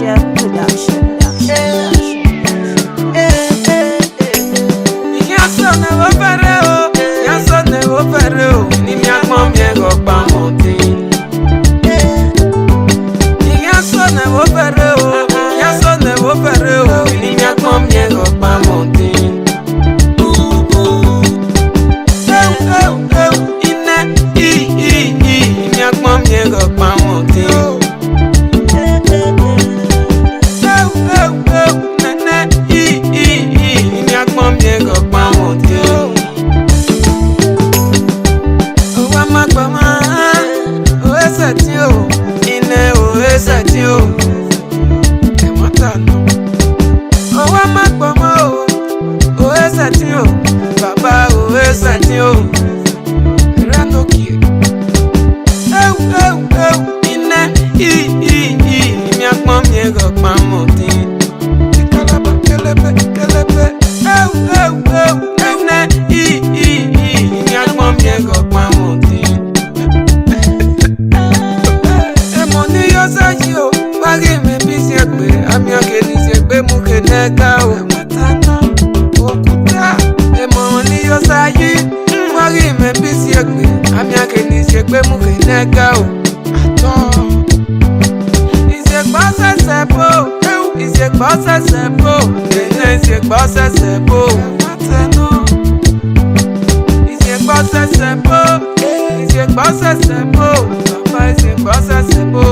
Chef Production. Baba o esati o ranoki ine mi apon mi ego pamoti kalaba kelebe ine mi apon mi ego pamoti e mo ni yo saji o wagi me bi se pe ami age ni se pe mu ke nega o matana okuta yo sayi wari me bisi egbe ami akeni se gbe mu ke nega o ato ise gba sese ene ise gba sese bo mateno ise gba sese bo baba ise gba sese bo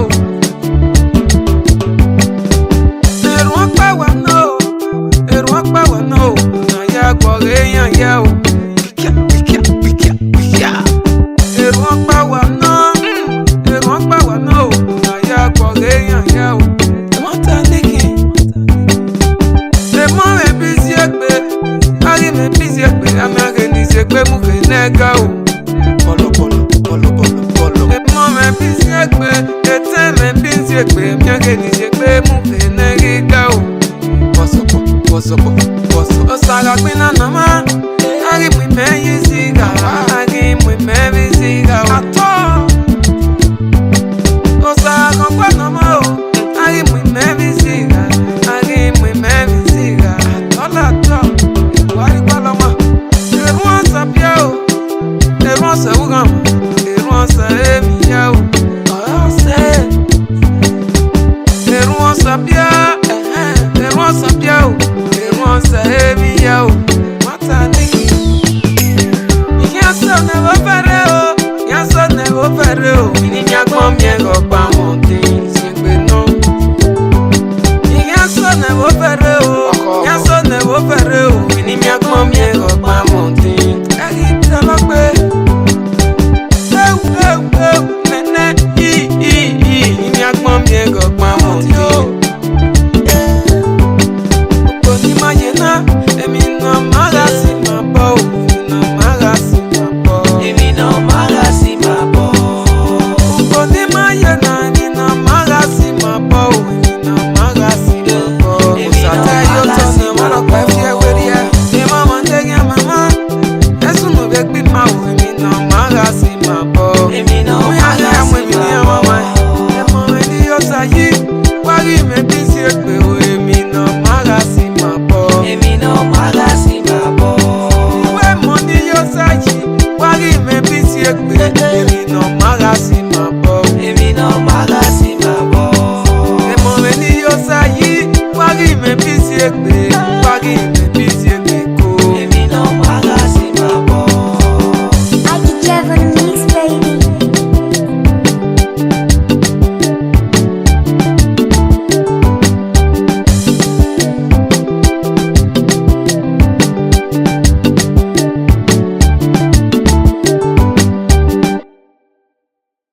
eru pa wa no na ya gbo eyan ya o nega o polo e mo me bisi egbe ete me bisi egbe mi age ni se gbe mu fe nega o boso osara gbina na ma ari mi me yisiga ari mi me bisiga o ato osara kan pa na ma o ari mi me bisiga atolato wari paloma everyone sapia o everyone say ugam everyone say emi ya o say everyone sapia o everyone say emi ya o mata niki yanso never fere o ni mi agbon mi ego pa won ti sigbe no yanso never fere o ni mi agbon mi ego pa won ti agi talogbe nene mi agbon mi ego pa won ti o ni ma ye na emi no mara si ma bo emi no mara si ma bo o ni ma ye na